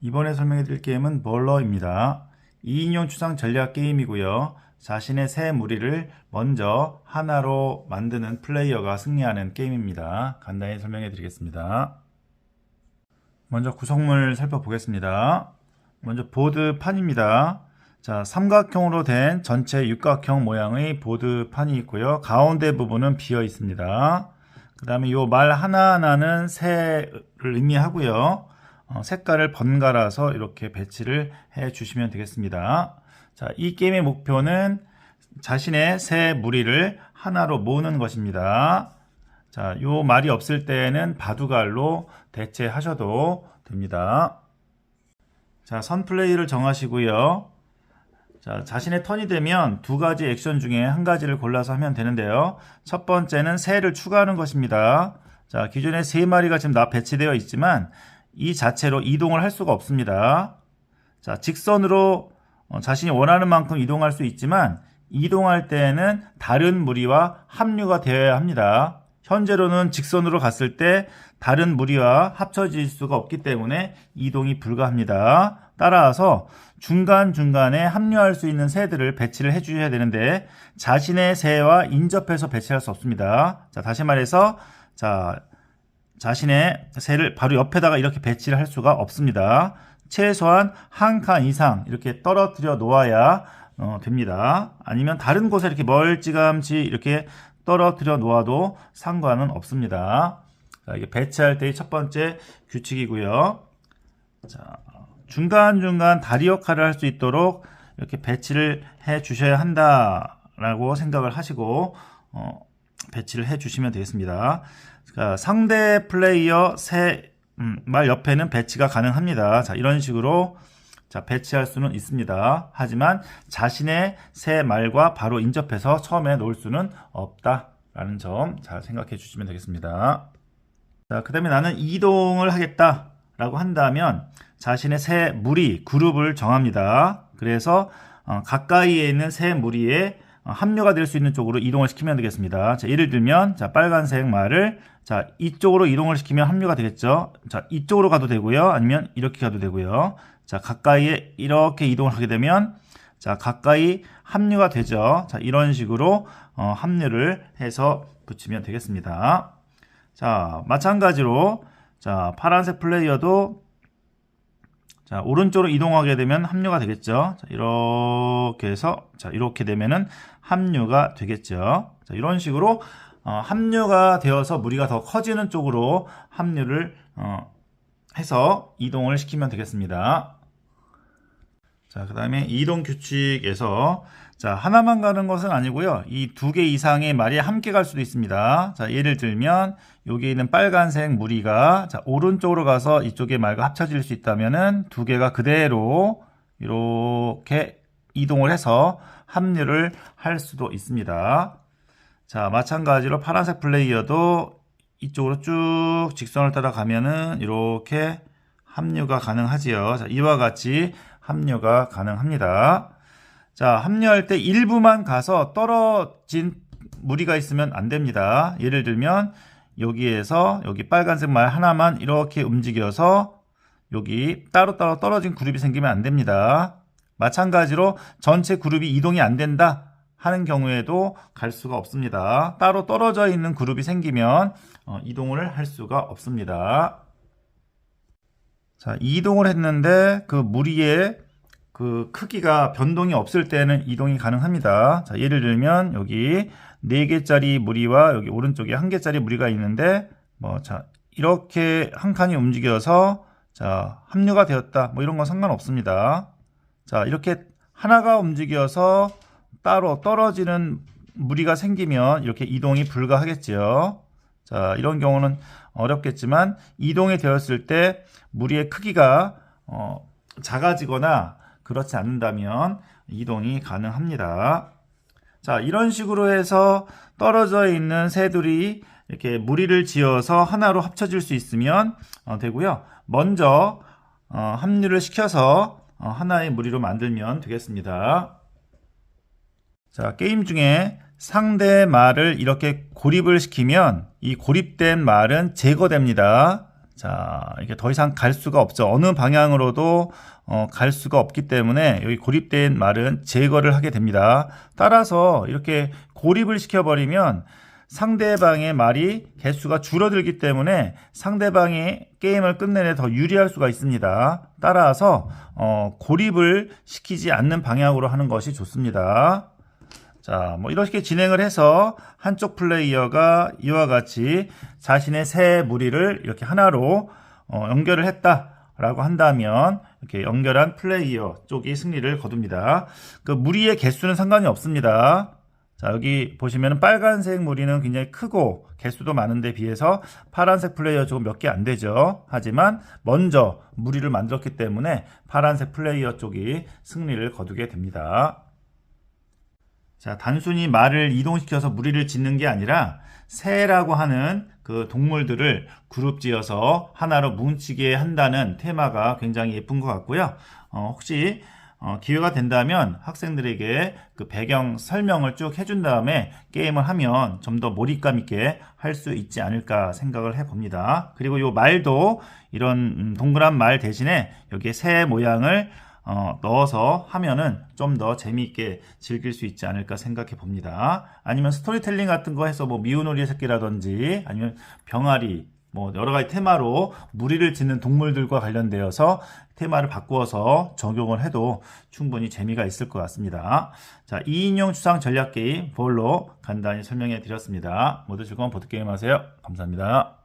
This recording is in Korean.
이번에 설명해 드릴 게임은 벌러입니다. 2인용 추상 전략 게임이고요. 자신의 새 무리를 먼저 하나로 만드는 플레이어가 승리하는 게임입니다. 간단히 설명해 드리겠습니다. 먼저 구성물 살펴보겠습니다. 먼저 보드판입니다. 자, 삼각형으로 된 전체 육각형 모양의 보드판이 있고요. 가운데 부분은 비어 있습니다. 그 다음에 이 말 하나하나는 새를 의미하고요. 색깔을 번갈아서 이렇게 배치를 해 주시면 되겠습니다. 자, 이 게임의 목표는 자신의 새 무리를 하나로 모으는 것입니다. 자, 요 말이 없을 때는 바둑알로 대체하셔도 됩니다. 자, 선 플레이를 정하시고요. 자, 자신의 턴이 되면 두 가지 액션 중에 한 가지를 골라서 하면 되는데요. 첫 번째는 새를 추가하는 것입니다. 자, 기존에 세 마리가 지금 배치되어 있지만 이 자체로 이동을 할 수가 없습니다. 자, 직선으로 자신이 원하는 만큼 이동할 수 있지만 이동할 때에는 다른 무리와 합류가 되어야 합니다. 현재로는 직선으로 갔을 때 다른 무리와 합쳐질 수가 없기 때문에 이동이 불가합니다. 따라서 중간중간에 합류할 수 있는 새들을 배치를 해 주셔야 되는데 자신의 새와 인접해서 배치할 수 없습니다. 자, 다시 말해서 자신의 새를 바로 옆에다가 이렇게 배치를 할 수가 없습니다. 최소한 한 칸 이상 이렇게 떨어뜨려 놓아야 됩니다. 아니면 다른 곳에 이렇게 멀찌감치 이렇게 떨어뜨려 놓아도 상관은 없습니다. 자, 이게 배치할 때의 첫 번째 규칙이고요. 자, 중간중간 다리 역할을 할 수 있도록 이렇게 배치를 해 주셔야 한다라고 생각을 하시고 배치를 해 주시면 되겠습니다. 자, 상대 플레이어 새 말 옆에는 배치가 가능합니다. 자, 이런 식으로 배치할 수는 있습니다. 하지만 자신의 새 말과 바로 인접해서 처음에 놓을 수는 없다라는 점 잘 생각해 주시면 되겠습니다. 자, 그 다음에 나는 이동을 하겠다라고 한다면 자신의 새 무리, 그룹을 정합니다. 그래서 가까이에 있는 새 무리에 합류가 될 수 있는 쪽으로 이동을 시키면 되겠습니다. 자, 예를 들면 빨간색 말을 이쪽으로 이동을 시키면 합류가 되겠죠. 자, 이쪽으로 가도 되고요. 아니면 이렇게 가도 되고요. 자, 가까이에 이렇게 이동을 하게 되면 가까이 합류가 되죠. 자, 이런 식으로 합류를 해서 붙이면 되겠습니다. 자, 마찬가지로 파란색 플레이어도 오른쪽으로 이동하게 되면 합류가 되겠죠. 자, 이렇게 해서 이렇게 되면은 합류가 되겠죠. 자, 이런 식으로 합류가 되어서 무리가 더 커지는 쪽으로 합류를 해서 이동을 시키면 되겠습니다. 자, 그 다음에 이동 규칙에서 하나만 가는 것은 아니고요. 이 두 개 이상의 말이 함께 갈 수도 있습니다. 자, 예를 들면 여기에 있는 빨간색 무리가 오른쪽으로 가서 이쪽의 말과 합쳐질 수 있다면은 두 개가 그대로 이렇게 이동을 해서 합류를 할 수도 있습니다. 자, 마찬가지로 파란색 플레이어도 이쪽으로 쭉 직선을 따라가면은 이렇게 합류가 가능하지요. 자, 이와 같이 합류가 가능합니다. 자, 합류할 때 일부만 가서 떨어진 무리가 있으면 안 됩니다. 예를 들면 여기에서 여기 빨간색 말 하나만 이렇게 움직여서 여기 따로따로 떨어진 그룹이 생기면 안 됩니다. 마찬가지로 전체 그룹이 이동이 안 된다 하는 경우에도 갈 수가 없습니다. 따로 떨어져 있는 그룹이 생기면 이동을 할 수가 없습니다. 자, 이동을 했는데 그 무리의 그 크기가 변동이 없을 때는 이동이 가능합니다. 자, 예를 들면 여기 4개짜리 무리와 여기 오른쪽에 1개짜리 무리가 있는데 이렇게 한 칸이 움직여서 합류가 되었다. 이런 건 상관없습니다. 자, 이렇게 하나가 움직여서 따로 떨어지는 무리가 생기면 이렇게 이동이 불가하겠죠. 자, 이런 경우는 어렵겠지만 이동이 되었을 때 무리의 크기가 작아지거나 그렇지 않는다면 이동이 가능합니다. 자, 이런 식으로 해서 떨어져 있는 새들이 이렇게 무리를 지어서 하나로 합쳐질 수 있으면 되고요. 먼저 합류를 시켜서 하나의 무리로 만들면 되겠습니다. 자, 게임 중에 상대 말을 이렇게 고립을 시키면 이 고립된 말은 제거됩니다. 자, 이게 더 이상 갈 수가 없죠. 어느 방향으로도 갈 수가 없기 때문에 여기 고립된 말은 제거를 하게 됩니다. 따라서 이렇게 고립을 시켜버리면 상대방의 말이 개수가 줄어들기 때문에 상대방이 게임을 끝내는 데 더 유리할 수가 있습니다. 따라서 고립을 시키지 않는 방향으로 하는 것이 좋습니다. 자, 뭐 이렇게 진행을 해서 한쪽 플레이어가 이와 같이 자신의 세 무리를 이렇게 하나로 연결을 했다라고 한다면 이렇게 연결한 플레이어 쪽이 승리를 거둡니다. 그 무리의 개수는 상관이 없습니다. 자, 여기 보시면 빨간색 무리는 굉장히 크고 개수도 많은데 비해서 파란색 플레이어 조금 몇 개 안 되죠. 하지만 먼저 무리를 만들었기 때문에 파란색 플레이어 쪽이 승리를 거두게 됩니다. 자, 단순히 말을 이동시켜서 무리를 짓는 게 아니라 새라고 하는 그 동물들을 그룹 지어서 하나로 뭉치게 한다는 테마가 굉장히 예쁜 것 같고요. 혹시 기회가 된다면 학생들에게 그 배경 설명을 쭉 해준 다음에 게임을 하면 좀 더 몰입감 있게 할 수 있지 않을까 생각을 해봅니다. 그리고 이 말도 이런 동그란 말 대신에 여기에 새 모양을 넣어서 하면은 좀 더 재미있게 즐길 수 있지 않을까 생각해 봅니다. 아니면 스토리텔링 같은 거 해서 뭐 미운 오리의 새끼라든지 아니면 병아리 뭐 여러 가지 테마로 무리를 짓는 동물들과 관련되어서 테마를 바꾸어서 적용을 해도 충분히 재미가 있을 것 같습니다. 자, 2인용 추상 전략 게임 볼로 간단히 설명해 드렸습니다. 모두 즐거운 보드게임 하세요. 감사합니다.